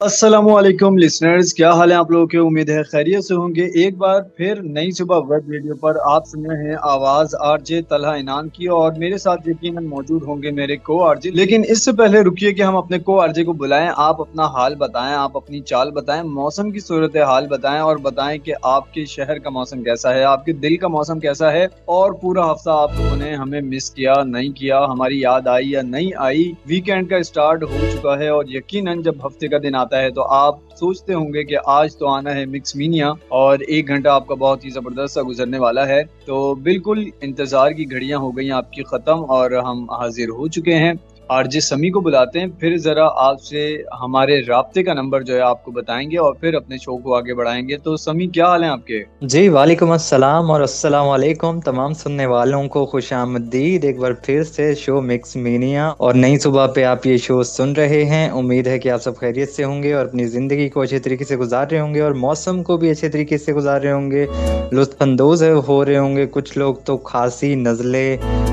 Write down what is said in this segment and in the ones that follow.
अस्सलामुअलैकुम लिसनर्स, क्या हाल है आप लोगों के। उम्मीद है खैरियत से होंगे। एक बार फिर नई सुबह वेब रेडियो पर आप सुन रहे हैं आवाज आरजे तलहा इनाम की, और मेरे साथ यकीनन मौजूद होंगे मेरे को आरजे। लेकिन इससे पहले रुकिए कि हम अपने को आरजे को बुलाएं। आप अपना हाल बताएं, आप अपनी चाल बताएं, मौसम की सूरत हाल बताएं, और बताएं कि आपके शहर का मौसम कैसा है, आपके दिल का मौसम कैसा है। और पूरा हफ्ता आप लोगों ने हमें मिस किया नहीं किया, हमारी याद आई या नहीं आई। वीकेंड का स्टार्ट हो चुका है और यकीनन जब हफ्ते का दिन आता है तो आप सोचते होंगे कि आज तो आना है मिक्स मीनिया, और एक घंटा आपका बहुत ही जबरदस्त सा गुजरने वाला है। तो बिल्कुल इंतजार की घड़ियां हो गई आपकी खत्म और हम हाजिर हो चुके हैं। आरजे समी को बुलाते हैं, फिर जरा आपसे हमारे राब्ते का नंबर जो है आपको बताएंगे और फिर अपने शो को आगे बढ़ाएंगे। तो समी, क्या हाल है आपके। जी वालेकुम अस्सलाम और अस्सलाम वालेकुम तमाम सुनने वालों को खुश आमदीद एक बार फिर से शो मिक्स मीनिया। और नई सुबह पे आप ये शो सुन रहे हैं। उम्मीद है कि आप सब खैरियत से होंगे और अपनी ज़िंदगी को अच्छे तरीके से गुजार रहे होंगे और मौसम को भी अच्छे तरीके से गुजार रहे होंगे, लुत्फ़अंदोज़ हो रहे होंगे। कुछ लोग तो खांसी नज़ले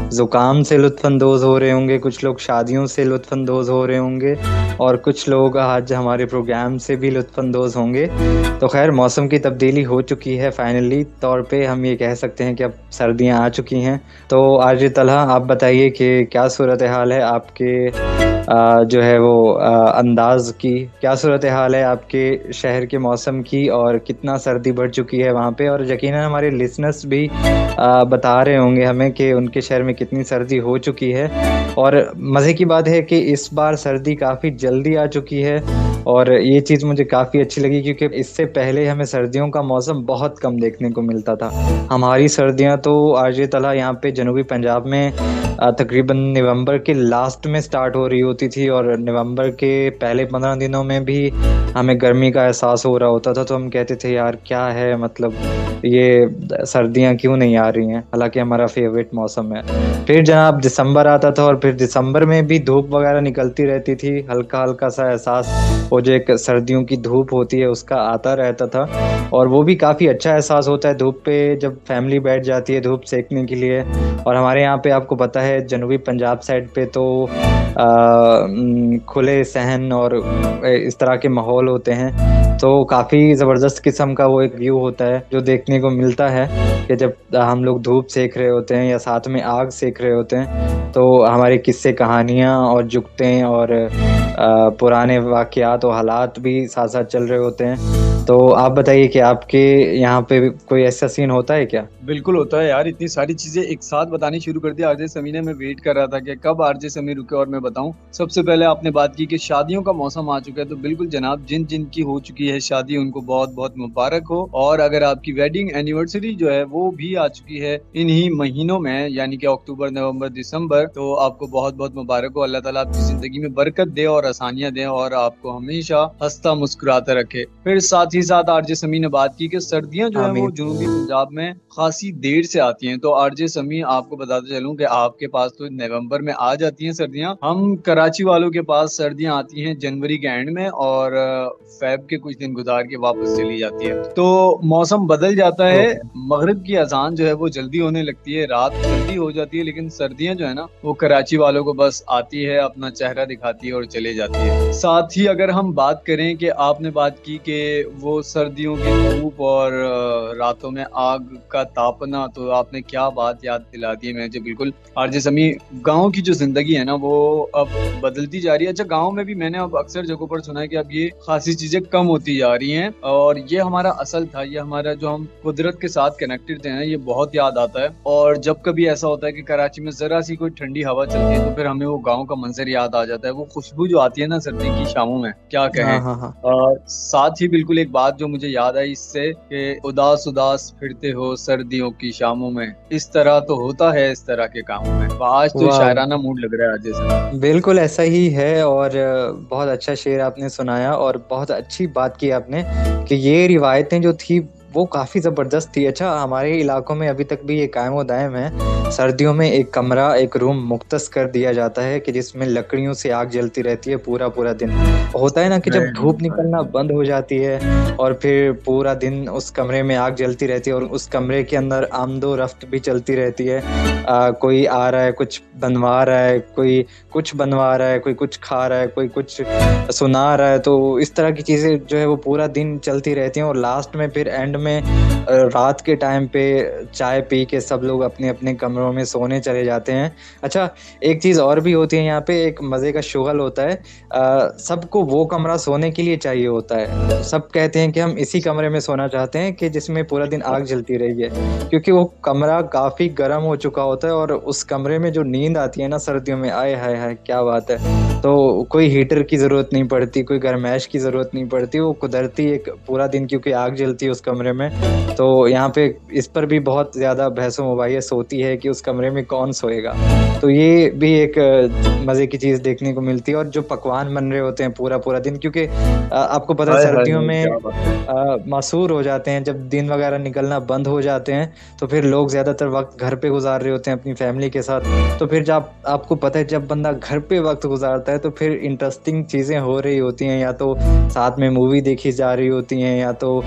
ज़ुकाम से लुत्फ़अंदोज़ हो रहे होंगे, कुछ लोग शादियों से लुत्फ़अंदोज़ हो रहे होंगे, और कुछ लोग आज हमारे प्रोग्राम से भी लुत्फ़अंदोज़ होंगे। तो खैर, मौसम की तब्दीली हो चुकी है। फाइनली तौर पे हम ये कह सकते हैं कि अब सर्दियां आ चुकी हैं। तो आज तलहा, आप बताइए कि क्या सूरत हाल है आपके जो है वो अंदाज की। क्या सूरत हाल है आपके शहर के मौसम की, और कितना सर्दी बढ़ चुकी है वहाँ पे। और यकीनन हमारे लिसनर्स भी बता रहे होंगे हमें कि उनके शहर में कितनी सर्दी हो चुकी है। और मज़े की बात है कि इस बार सर्दी काफ़ी जल्दी आ चुकी है, और ये चीज़ मुझे काफ़ी अच्छी लगी क्योंकि इससे पहले हमें सर्दियों का मौसम बहुत कम देखने को मिलता था। हमारी सर्दियां तो आरजे तला यहाँ पे जनूबी पंजाब में तकरीबन नवंबर के लास्ट में स्टार्ट हो रही होती थी, और नवंबर के पहले 15 दिनों में भी हमें गर्मी का एहसास हो रहा होता था। तो हम कहते थे यार क्या है, मतलब ये सर्दियां क्यों नहीं आ रही हैं, हालांकि हमारा फेवरेट मौसम है। फिर जनाब दिसंबर आता था, और फिर दिसंबर में भी धूप वगैरह निकलती रहती थी, हल्का हल्का सा एहसास वो जो एक सर्दियों की धूप होती है उसका आता रहता था। और वो भी काफ़ी अच्छा एहसास होता है धूप पे जब फैमिली बैठ जाती है धूप सेकने के लिए। और हमारे यहाँ पे आपको पता है जनूबी पंजाब साइड पे तो खुले सहन और इस तरह के माहौल होते हैं। तो काफ़ी ज़बरदस्त किस्म का वो एक व्यू होता है जो देखने को मिलता है कि जब हम लोग धूप सेक रहे होते हैं या साथ में आग सेक रहे होते हैं, तो हमारे किस्से कहानियाँ और जुगतें और पुराने वाक़यात और हालात भी साथ साथ चल रहे होते हैं। तो आप बताइए कि आपके यहाँ पे भी कोई ऐसा सीन होता है क्या? बिल्कुल होता है यार, इतनी सारी चीजें एक साथ बतानी शुरू कर दी आरजे समी ने। मैं वेट कर रहा था कि कब आरजे समी रुके और मैं बताऊं। सबसे पहले आपने बात की कि शादियों का मौसम आ चुका है, तो बिल्कुल जनाब, जिन जिन की हो चुकी है शादी उनको बहुत बहुत मुबारक हो। और अगर आपकी वेडिंग एनिवर्सरी जो है वो भी आ चुकी है इन्हीं महीनों में, यानी कि अक्टूबर नवंबर दिसंबर, तो आपको बहुत बहुत मुबारक हो। अल्लाह ताला आपकी जिंदगी में बरकत दे और आसानियां दे और आपको हमेशा हंसता मुस्कुराता रखे। फिर साथ ही साथ आरजे समी ने बात की कि सर्दियां जो है वो आमीन। जनूबी पंजाब में खासी देर से आती हैं। तो आरजे समी, आपको बताते चलूं कि आपके पास तो नवंबर में आ जाती हैं सर्दियां, हम कराची वालों के पास सर्दियां आती हैं जनवरी के एंड में, और फेब के कुछ दिन गुजार के वापस चली जाती है। तो मौसम बदल जाता है। ओह! मगरिब की अजान जो है वो जल्दी होने लगती है, रात जल्दी हो जाती है, लेकिन सर्दियां जो है ना वो कराची वालों को बस आती है, अपना चेहरा दिखाती है और चले जाती है। साथ ही अगर हम बात करें कि आपने बात की कि वो सर्दियों की धूप और रातों में आग का तापना, तो आपने क्या बात याद दिला दी है मुझे। बिल्कुल आरजे समी, गांव की जो जिंदगी है ना वो अब बदलती जा रही है। अच्छा, गांव में भी मैंने अब अक्सर जगहों पर सुना है कि अब ये खासी चीजें कम होती जा रही हैं, और ये हमारा असल था, ये हमारा जो हम कुदरत के साथ कनेक्टेड थे ना, ये बहुत याद आता है। और जब कभी ऐसा होता है कि कराची में जरा सी कोई ठंडी हवा चलती है तो फिर हमें वो गाँव का मंजर याद आ जाता है, वो खुशबू जो आती है ना सर्दी की शामों में, क्या कहें। हाँ, हाँ, हाँ। और साथ ही बिल्कुल एक बात जो मुझे याद आई इससे, कि उदास उदास फिरते हो सर्दियों की शामों में, इस तरह तो होता है इस तरह के कामों में। आज तो वाह! शायराना मूड लग रहा है आज जैसे। बिल्कुल ऐसा ही है। और बहुत अच्छा शेर आपने सुनाया और बहुत अच्छी बात की आपने कि ये रिवायतें जो थी वो काफ़ी ज़बरदस्त थी। अच्छा, हमारे इलाकों में अभी तक भी ये कायम व दायम है। सर्दियों में एक कमरा, एक रूम मुख्तस कर दिया जाता है कि जिसमें लकड़ियों से आग जलती रहती है पूरा-पूरा दिन। होता है ना कि जब धूप निकलना बंद हो जाती है और फिर पूरा दिन उस कमरे में आग जलती रहती है और उस कमरे के अंदर आमदो-रफ्त भी चलती रहती है। कोई आ रहा है, कुछ बनवा रहा है, कोई कुछ बनवा रहा है, कोई कुछ खा रहा है, कोई कुछ सुना रहा है, तो इस तरह की चीज़ें जो है वो पूरा दिन चलती रहती हैं और लास्ट में फिर एंड में रात के टाइम पे चाय पी के सब लोग अपने-अपने कमरों में सोने चले जाते हैं। अच्छा, एक चीज़ और भी होती है यहाँ पे, एक मज़े का शुगल होता है। सबको वो कमरा सोने के लिए चाहिए होता है। सब कहते हैं कि हम इसी कमरे में सोना चाहते हैं कि जिसमें पूरा दिन आग जलती रही है, क्योंकि वो कमरा काफ़ी गर्म हो चुका होता है और उस कमरे में जो नींद आती है ना सर्दियों में, आय हाय हाय! क्या बात है। तो कोई हीटर की ज़रूरत नहीं पड़ती, कोई गरमाइश की ज़रूरत नहीं पड़ती, वो कुदरती एक पूरा दिन क्योंकि आग जलती है उस कमरे में, तो यहाँ पे इस पर भी बहुत ज़्यादा बहस-ओ-मुबाहिस होती है कि उस कमरे में कौन सोएगा। तो ये भी एक मज़े की चीज़ देखने को मिलती है और जो पकवान बन रहे होते हैं पूरा-पूरा दिन, क्योंकि आपको पता है हाय हाय सर्दियों हाय, में क्या बात है। मासूर हो जाते हैं, जब दिन वगैरह निकलना बंद हो जाते हैं, तो फिर लोग ज़्यादातर वक़्त घर पे गुज़ार रहे होते हैं अपनी फैमिली के साथ। तो फिर जब आपको पता है जब बंदा घर पे वक़्त गुज़ारता है, तो फिर इंटरेस्टिंग चीज़ें हो रही होती हैं, या तो साथ में मूवी देखी जा रही होती हैं, या तो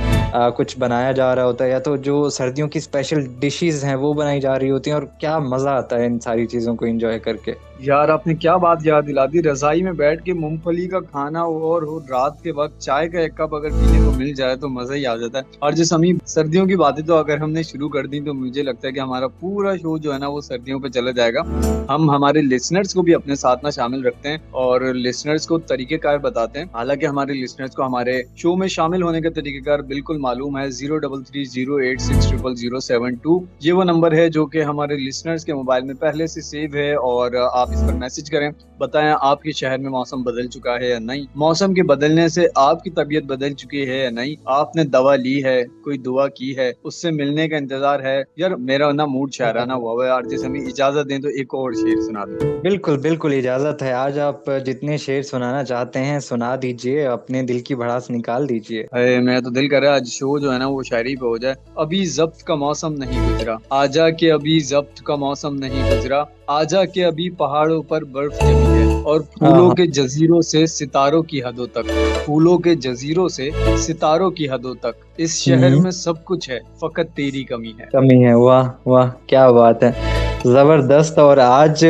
कुछ बनाया जा रहा होता है, या तो जो सर्दियों की स्पेशल डिशेज़ हैं, वो बनाई जा रही होती हैं और क्या मज़ा आता है इन सारी चीज़ों को एन्जॉय करके। यार आपने क्या बात याद दिला दी, रज़ाई में बैठ के मूँगफली का खाना और हो रात के वक़्त चाय का एक कप अगर पीने को मिल जाए तो मज़ा ही आ जाता है। और जो समी सर्दियों की बातें तो अगर हमने शुरू कर दी तो मुझे लगता है कि हमारा पूरा शो जो है ना वो सर्दियों पे चला जाएगा। हम हमारे लिसनर्स को भी अपने साथ ना शामिल रखते हैं और लिसनर्स को तरीक़ेकार बताते हैं। हालाँकि हमारे लिसनर्स को हमारे शो में शामिल होने का तरीक़ेकार बिल्कुल मालूम है। 0330860072 ये वो नंबर है जो कि हमारे लिसनर्स के मोबाइल में पहले से सेव है और आप इस पर मैसेज करें। बताएं आपके शहर में मौसम बदल चुका है या नहीं, मौसम के बदलने से आपकी तबीयत बदल चुकी है या नहीं, आपने दवा ली है, कोई दुआ की है, उससे मिलने का इंतजार है। यार मेरा ना मूड शायराना हुआ है यार, जैसे हमें इजाजत दें तो एक और शेर सुना दूं। बिल्कुल, बिल्कुल इजाज़त है। आज आप जितने शेर सुनाना चाहते हैं सुना दीजिए, अपने दिल की भड़ास निकाल दीजिए। अरे मैं तो दिल कर रहा है आज शो जो है ना वो शायरी पे हो जाए। अभी ज़ब्त का मौसम नहीं गुजरा, आजा के अभी ज़ब्त का मौसम नहीं गुजरा, आजा के अभी पहाड़ों पर बर्फ जमी है और हाँ, फूलों हाँ। के जजीरों से सितारों की हदों तक, फूलों के जजीरों से सितारों की हदों तक, इस शहर हुँ। में सब कुछ है, फकत तेरी कमी है। कमी है, वाह! वाह! क्या बात है। ज़बरदस्त। और आज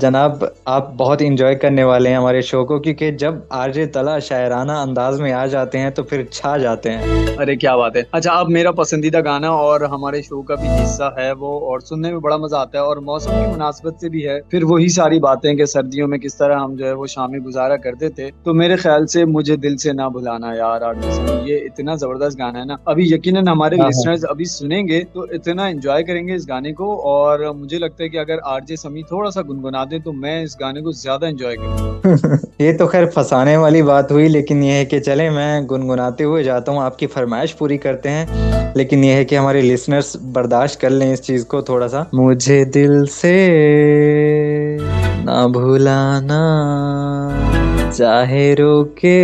जनाब आप बहुत एन्जॉय करने वाले हैं हमारे शो को, क्योंकि जब आरजे तला शायराना अंदाज़ में आ जाते हैं तो फिर छा जाते हैं। अरे क्या बात है। अच्छा अब मेरा पसंदीदा गाना और हमारे शो का भी हिस्सा है वो, और सुनने में बड़ा मजा आता है और मौसम की मुनासबत से भी है। फिर वही सारी बातें कि सर्दियों में किस तरह हम जो है वो शामें गुजारा करते थे। तो मेरे ख्याल से मुझे दिल से ना भुलाना यार आरजे समी, ये इतना जबरदस्त गाना है ना। अभी यकीनन हमारे हाँ, हाँ। लिसनर्स अभी सुनेंगे तो इतना एंजॉय करेंगे इस गाने को, और मुझे लगता है कि अगर आरजे समी थोड़ा सा गुनगुना दे तो मैं इस गाने को ज्यादा एंजॉय करूंगा। ये तो ख़ैर फँसाने वाली बात हुई, लेकिन ये है कि चलें मैं गुनगुनाते हुए जाता हूँ, आपकी फ़रमाइश पूरी करते हैं। लेकिन ये है कि हमारे लिसनर्स बर्दाश्त कर लें इस चीज़ को थोड़ा-सा। मुझे दिल से ना भुलाना, चाहे रोके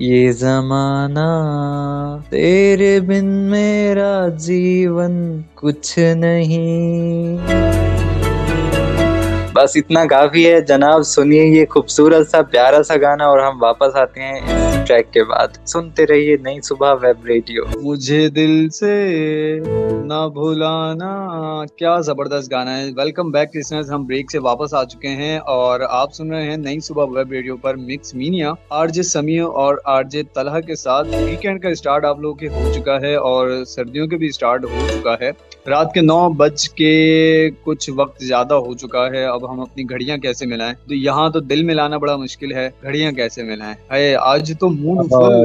ये ज़माना, तेरे बिन मेरा जीवन कुछ नहीं। बस इतना काफ़ी है जनाब, सुनिए ये खूबसूरत सा प्यारा सा गाना और हम वापस आते हैं इस ट्रैक के बाद। सुनते रहिए नई सुबह वेब रेडियो। मुझे दिल से ना भुलाना, क्या जबरदस्त गाना है। वेलकम बैक लिसनर्स, हम ब्रेक से वापस आ चुके हैं और आप सुन रहे हैं नई सुबह वेब रेडियो पर मिक्स मीनिया आरजे समी और आरजे तलहा के साथ। वीकेंड का स्टार्ट आप लोगों के हो चुका है और सर्दियों के भी स्टार्ट हो चुका है। रात के 9 बज के कुछ वक्त ज्यादा हो चुका है। अब हम अपनी घड़ियां कैसे मिलाएं, तो यहाँ तो दिल मिलाना बड़ा मुश्किल है, घड़ियां कैसे मिलाएं। है आज तो मूड फुल,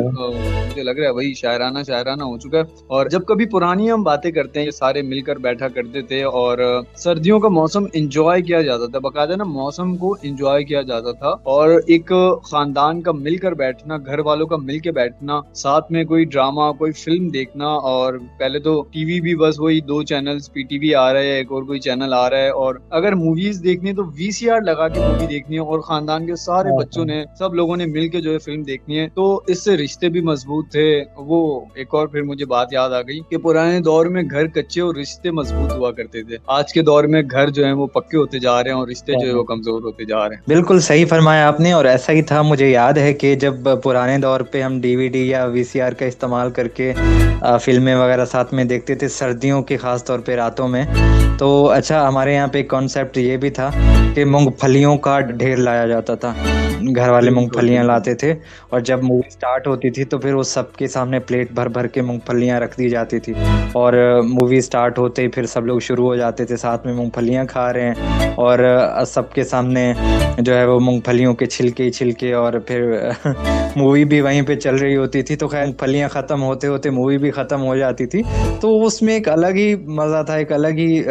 मुझे लग रहा है वही शायराना शायराना हो चुका है। और जब कभी पुरानी हम बातें करते हैं, सारे मिलकर बैठा करते थे और सर्दियों का मौसम एंजॉय किया जाता था, बकायदा ना मौसम को एंजॉय किया जाता था। और एक खानदान का मिलकर बैठना, घर वालों का मिलकर बैठना, साथ में कोई ड्रामा कोई फिल्म देखना। और पहले तो टीवी भी बस वही 2 चैनल्स, पीटीवी आ रहा है, एक और कोई चैनल आ रहा है, और अगर मूवीज देखनी है तो वीसीआर लगा के मूवी देखनी है और खानदान के सारे बच्चों ने, सब लोगों ने मिलकर जो है फिल्म देखनी है। तो इससे रिश्ते भी मजबूत मजबूत थे। वो एक और फिर मुझे बात याद आ गई कि पुराने दौर में घर कच्चे और रिश्ते मजबूत हुआ करते थे। आज के दौर में घर जो है वो पक्के होते जा रहे हैं और रिश्ते जो है वो कमजोर होते जा रहे हैं। बिल्कुल सही फरमाया आपने, और ऐसा ही था। मुझे याद है कि जब पुराने दौर पे हम डीवीडी या वीसीआर का इस्तेमाल करके फिल्में वगैरह साथ में देखते थे, सर्दियों के खास तौर पे रातों में। तो अच्छा, हमारे यहाँ पे एक कॉन्सेप्ट ये भी था कि मूंगफलियों का ढेर लाया जाता था। घर वाले बिल्कुल मूंगफलियाँ बिल्कुल। लाते थे, और जब मूवी स्टार्ट होती थी तो फिर वो सबके सामने प्लेट भर भर के मूंगफलियाँ रख दी जाती थी। और मूवी स्टार्ट होते ही फिर सब लोग शुरू हो जाते थे, साथ में मूंगफलियाँ खा रहे हैं, और सबके सामने जो है वो मूंगफलियों के छिलके ही छिलके, और फिर मूवी भी वहीं पे चल रही होती थी। तो खैर, मूंगफलियाँ ख़त्म होते होते मूवी भी ख़त्म हो जाती थी। तो उसमें एक अलग ही मज़ा था, एक अलग ही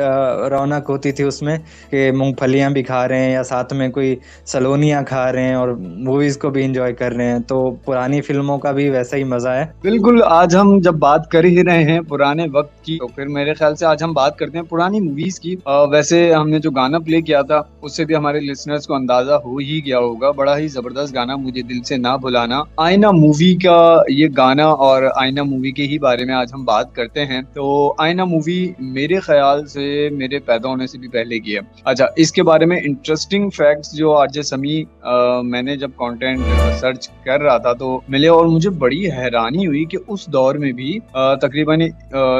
रौनक होती थी उसमें, कि मूंगफलियाँ भी खा रहे हैं या साथ में कोई सलोनियाँ खा रहे हैं और मूवीज़ को भी एंजॉय कर रहे हैं। तो पुरानी फिल्मों का भी वैसा ही मज़ा है। बिल्कुल, आज हम जब बात कर ही रहे हैं पुराने वक्त की, तो फिर मेरे ख्याल से आज हम बात करते हैं पुरानी मूवीज की। वैसे हमने जो गाना प्ले किया था उससे भी हमारे लिसनर्स को अंदाजा हो ही गया होगा, बड़ा ही जबरदस्त गाना, मुझे दिल से ना भुलाना, आईना मूवी का ये गाना। और आईना मूवी के ही बारे में आज हम बात करते हैं। तो आईना मूवी मेरे ख्याल से मेरे पैदा होने से भी पहले की है। अच्छा, इसके बारे में इंटरेस्टिंग फैक्ट्स जो आरजे समी मैंने जब कंटेंट सर्च कर रहा था तो मिले, और मुझे बड़ी हैरानी हुई कि उस दौर में भी तकरीबन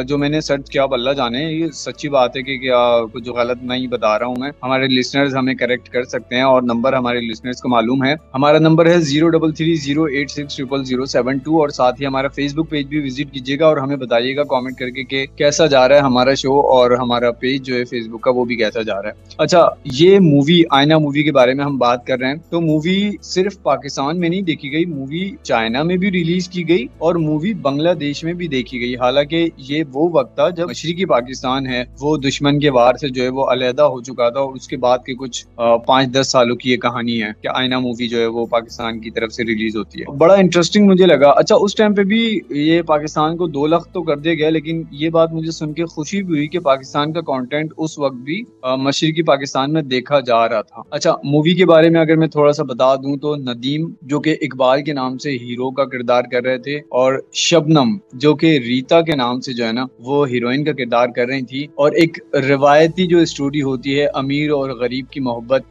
जो मैंने सर्च किया, अल्लाह जाने ये सच्ची बात है कि क्या कुछ गलत नहीं बता रहा हूँ मैं, हमारे लिसनर्स हमें करेक्ट कर सकते हैं। और नंबर हमारे लिसनर्स को मालूम है, हमारा नंबर है 0330860072, और साथ ही हमारा फेसबुक पेज भी विजिट कीजिएगा और हमें बताइएगा कमेंट करके कि कैसा जा रहा है हमारा शो, और हमारा पेज जो है फेसबुक का वो भी कैसा जा रहा है। अच्छा, ये मूवी आईना मूवी के बारे में हम बात कर रहे हैं, तो मूवी सिर्फ पाकिस्तान में नहीं देखी गई, मूवी चाइना में भी रिलीज की गई और मूवी बांग्लादेश में भी देखी गई। हालांकि ये वो वक्त था जब मशरिकी पाकिस्तान है वो दुश्मन के वार से जो है वो अलहदा हो चुका था, और उसके बाद के कुछ 5-10 सालों की ये कहानी है कि आईना मूवी जो है वो पाकिस्तान की तरफ से रिलीज होती है। बड़ा इंटरेस्टिंग मुझे लगा। अच्छा, उस टाइम पे भी ये पाकिस्तान को 2 लाख तो कर दिया गया, लेकिन ये बात मुझे सुन के खुशी भी हुई कि पाकिस्तान का कंटेंट उस वक्त भी मशरिकी पाकिस्तान में देखा जा रहा था। अच्छा, मूवी के बारे में अगर मैं थोड़ा सा बता दूं तो नदीम जो कि इकबाल के नाम से हीरो का किरदार कर रहे थे, और शबनम जो कि रीता के नाम से जो है ना वो हीरोइन का किरदार कर रही थी। और एक रिवायती जो स्टोरी होती है अमीर और गरीब की मोहब्बत,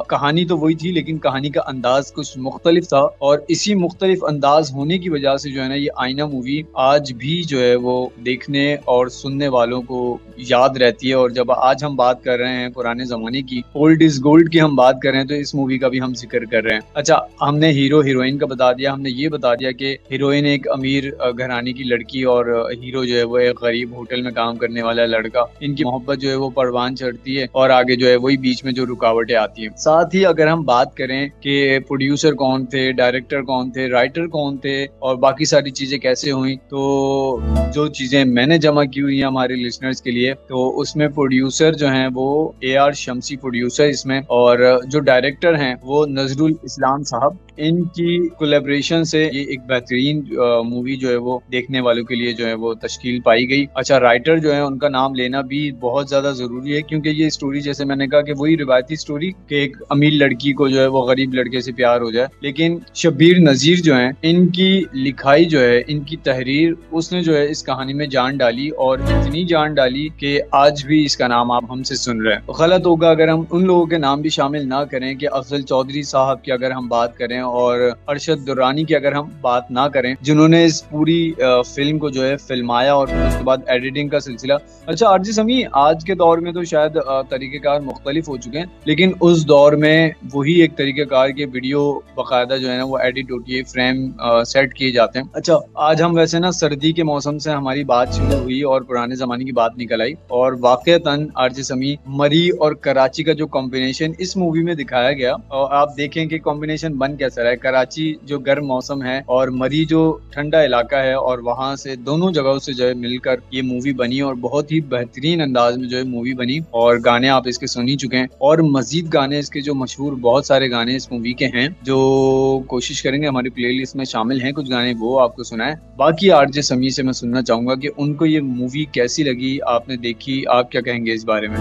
कहानी तो वही थी लेकिन कहानी का अंदाज कुछ मुख्तलिफ था, और इसी मुख्तलिफ अंदाज होने की वजह से जो है ना ये आईना मूवी आज भी जो है वो देखने और सुनने वालों को याद रहती है। और जब आज हम बात कर रहे हैं पुराने जमाने की, ओल्ड इज गोल्ड की हम बात कर रहे हैं, तो इस मूवी का भी हम जिक्र कर रहे हैं। अच्छा, हमने हीरो हीरोइन का बता दिया, हमने ये बता दिया कि हीरोइन एक अमीर घराने की लड़की और हीरो जो है वो एक गरीब होटल में काम करने वाला लड़का, इनकी मोहब्बत जो है वो परवान चढ़ती है, और आगे जो है वही बीच में जो रुकावटें आती हैं। साथ ही अगर हम बात करें कि प्रोड्यूसर कौन थे, डायरेक्टर कौन थे, राइटर कौन थे, और बाकी सारी चीजें कैसे हुई, तो जो चीजें मैंने जमा की हुई है हमारे लिसनर्स के लिए, तो उसमें प्रोड्यूसर जो हैं वो AR शम्सी प्रोड्यूसर इसमें, और जो डायरेक्टर हैं वो नजरुल इस्लाम साहब। इनकी कोलैबोरेशन से ये एक बेहतरीन मूवी जो है वो देखने वालों के लिए जो है वो तश्कील पाई गई। अच्छा, राइटर जो है उनका नाम लेना भी बहुत ज्यादा जरूरी है, क्योंकि ये स्टोरी जैसे मैंने कहा कि वही रिवायती स्टोरी कि एक अमीर लड़की को जो है वो गरीब लड़के से प्यार हो जाए, लेकिन शब्बीर नजीर जो है इनकी लिखाई जो है, इनकी तहरीर, उसने जो है इस कहानी में जान डाली, और इतनी जान डाली कि आज भी इसका नाम आप हमसे सुन रहे हैं। तो गलत होगा अगर हम उन लोगों के नाम भी शामिल ना करें कि अफजल चौधरी साहब की अगर हम बात करें और अरशद दुर्रानी की अगर हम बात ना करें, जिन्होंने इस पूरी फिल्म को जो है फिल्माया और फिर उसके बाद एडिटिंग का सिलसिला। अच्छा आरजे समी, आज के दौर में तो शायद तरीक़ेकार मुख्तलिफ हो चुके हैं, लेकिन उस दौर में वही एक तरीक़ेकार के वीडियो बाकायदा जो है ना वो एडिट होती है, फ्रेम सेट किए जाते हैं। अच्छा, आज हम वैसे ना सर्दी के मौसम से हमारी बात शुरू हुई और पुराने जमाने की बात निकल आई, और वाक़तन आरजे समी मरी और कराची का जो कॉम्बिनेशन इस मूवी में दिखाया गया, और आप देखें कि कॉम्बिनेशन बन कैसा रहा है। कराची जो गर्म मौसम है और मरी जो ठंडा इलाका है, और वहाँ से दोनों जगहों से जो है मिलकर ये मूवी बनी, और बहुत ही बेहतरीन अंदाज में जो है मूवी बनी। और गाने आप इसके सुन ही चुके हैं, और मजीद गाने इसके जो मशहूर बहुत सारे गाने इस मूवी के हैं जो कोशिश करेंगे हमारी प्लेलिस्ट में शामिल हैं, कुछ गाने वो आपको सुनाए। बाकी आरजे समी से मैं सुनना चाहूंगा कि उनको ये मूवी कैसी लगी, आपने देखी, आप क्या कहेंगे इस बारे में?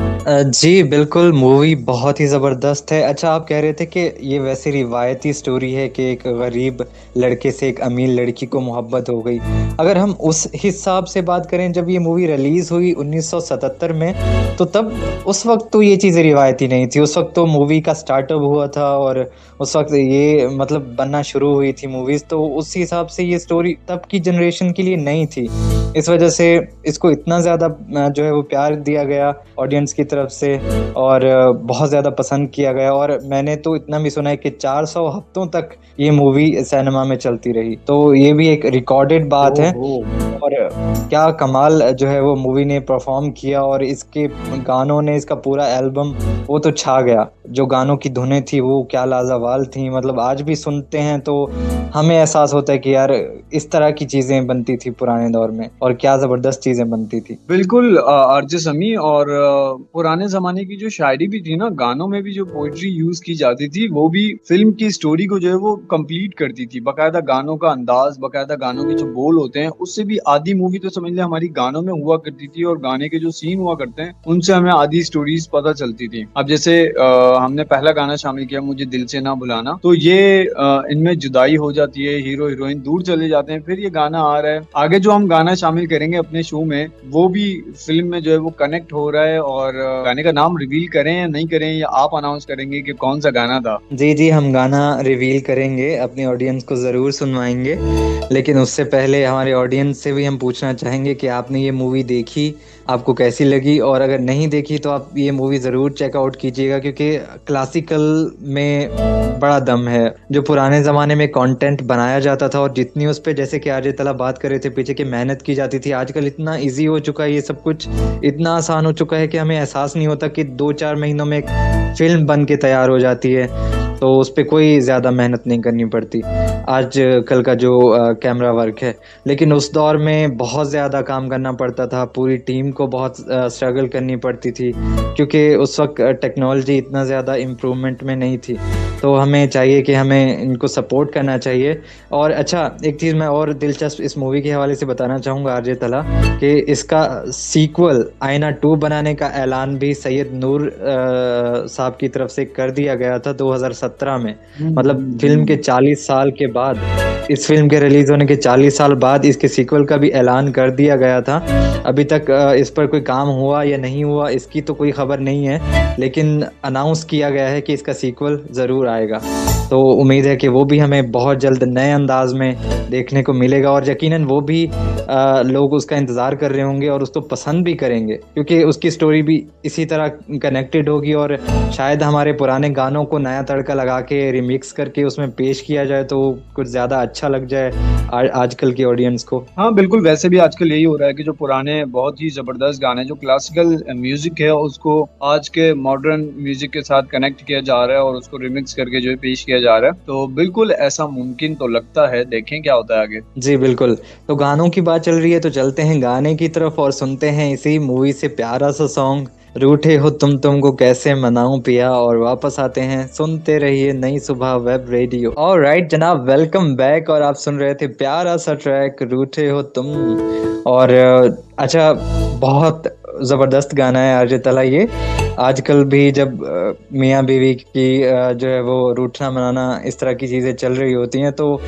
जी बिल्कुल, मूवी बहुत ही ज़बरदस्त है। अच्छा, आप कह रहे थे कि ये वैसे रिवायती स्टोरी मूवी है कि एक गरीब लड़के से एक अमीर लड़की को मोहब्बत हो गई। अगर हम उस हिसाब से बात करें, जब ये मूवी रिलीज हुई 1977 में, तो तब उस वक्त तो ये चीज़ें रिवायती नहीं थी। उस वक्त तो मूवी का स्टार्टअप हुआ था और उस वक्त ये मतलब बनना शुरू हुई थी मूवीज, तो उस हिसाब से ये स्टोरी तब की जनरेशन के लिए नई थी। इस वजह से इसको इतना ज़्यादा जो है वो प्यार दिया गया ऑडियंस की तरफ से और बहुत ज़्यादा पसंद किया गया। और मैंने तो इतना भी सुना है कि 400 हफ्तों तक ये मूवी सिनेमा में चलती रही, तो ये भी एक रिकॉर्डेड बात है। और क्या कमाल जो है वो मूवी ने परफॉर्म किया, और इसके गानों ने, इसका पूरा एल्बम वो तो छा गया। जो गानों की धुनें थी वो क्या लाजवाब थी, मतलब आज भी सुनते हैं तो हमें एहसास होता है कि यार इस तरह की चीजें बनती थी पुराने दौर में, और क्या जबरदस्त चीजें बनती थी। बिल्कुल आरजे समी, और पुराने जमाने की जो शायरी भी थी ना, गानों में भी जो पोइट्री यूज की जाती थी, वो भी फिल्म की स्टोरी को जो है वो कंप्लीट करती थी। बकायदा गानों का अंदाज, बकायदा गानों के जो बोल होते हैं, उससे भी आधी मूवी तो समझ ले हमारी गानों में हुआ करती थी, और गाने के जो सीन हुआ करते हैं उनसे हमें आधी स्टोरीज पता चलती थी। अब जैसे हमने पहला गाना शामिल किया, मुझे दिल से ना भुलाना, तो ये इनमें जुदाई हो जाती है, हीरो हीरोइन दूर चले जाते हैं, फिर ये गाना आ रहा है। आगे जो हम गाना शामिल करेंगे अपने शो में, वो भी फिल्म में जो है वो कनेक्ट हो रहा है। और गाने का नाम रिवील करें या नहीं करें, या आप अनाउंस करेंगे कि कौन सा गाना था? जी जी, हम गाना रिवील करेंगे, अपनी ऑडियंस को ज़रूर सुनवाएंगे, लेकिन उससे पहले हमारे ऑडियंस से भी हम पूछना चाहेंगे कि आपने ये मूवी देखी, आपको कैसी लगी? और अगर नहीं देखी तो आप ये मूवी ज़रूर चेकआउट कीजिएगा, क्योंकि क्लासिकल में बड़ा दम है। जो पुराने ज़माने में कंटेंट बनाया जाता था और जितनी उस पर, जैसे कि आरजे तला बात कर रहे थे पीछे, की मेहनत की जाती थी, आजकल इतना इजी हो चुका है, ये सब कुछ इतना आसान हो चुका है कि हमें एहसास नहीं होता कि 2-4 महीनों में एक फिल्म बन के तैयार हो जाती है, तो उस पर कोई ज़्यादा मेहनत नहीं करनी पड़ती आज कल का जो कैमरा वर्क है। लेकिन उस दौर में बहुत ज़्यादा काम करना पड़ता था, पूरी टीम को बहुत स्ट्रगल करनी पड़ती थी, क्योंकि उस वक्त टेक्नोलॉजी इतना ज़्यादा इम्प्रूवमेंट में नहीं थी। तो हमें चाहिए कि हमें इनको सपोर्ट करना चाहिए। और अच्छा, एक चीज़ मैं और दिलचस्प इस मूवी के हवाले से बताना चाहूँगा आरजे तला, कि इसका सीक्वल आईना 2 बनाने का ऐलान भी सैयद नूर साहब की तरफ से कर दिया गया था 2017 में। मतलब फिल्म के 40 साल के बाद, इस फिल्म के रिलीज होने के 40 साल बाद इसके सीक्वल का भी ऐलान कर दिया गया था। अभी तक इस पर कोई काम हुआ या नहीं हुआ इसकी तो कोई खबर नहीं है, लेकिन अनाउंस किया गया है कि इसका सीक्वल ज़रूर आएगा। तो उम्मीद है कि वो भी हमें बहुत जल्द नए अंदाज में देखने को मिलेगा, और यकीनन वो भी लोग उसका इंतज़ार कर रहे होंगे और उसको पसंद भी करेंगे, क्योंकि उसकी स्टोरी भी इसी तरह कनेक्टेड होगी। और शायद हमारे पुराने गानों को नया तड़का लगा के रिमिक्स करके उसमें पेश किया जाए तो कुछ ज़्यादा अच्छा लग जाए आजकल की ऑडियंस को। हाँ बिल्कुल, वैसे भी आजकल यही हो रहा है कि जो पुराने बहुत ही जबरदस्त गाने, जो क्लासिकल म्यूजिक है, उसको आज के मॉडर्न म्यूजिक के साथ कनेक्ट किया जा रहा है और उसको रिमिक्स करके जो है पेश किया जा रहा है। तो बिल्कुल ऐसा मुमकिन तो लगता है, देखें क्या होता है आगे। जी बिल्कुल। तो गानों की बात चल रही है तो चलते हैं गाने की तरफ और सुनते हैं इसी मूवी से प्यारा सा सॉन्ग, रूठे हो तुमको कैसे मनाऊं पिया, और वापस आते हैं, सुनते रहिए नई सुबह वेब रेडियो। ऑलराइट जनाब, वेलकम बैक, और आप सुन रहे थे प्यारा सा ट्रैक रूठे हो तुम। और अच्छा, बहुत ज़बरदस्त गाना है आरजे तला ये। आजकल भी जब मियाँ बीवी की जो है वो रूठना मनाना इस तरह की चीज़ें चल रही होती हैं, तो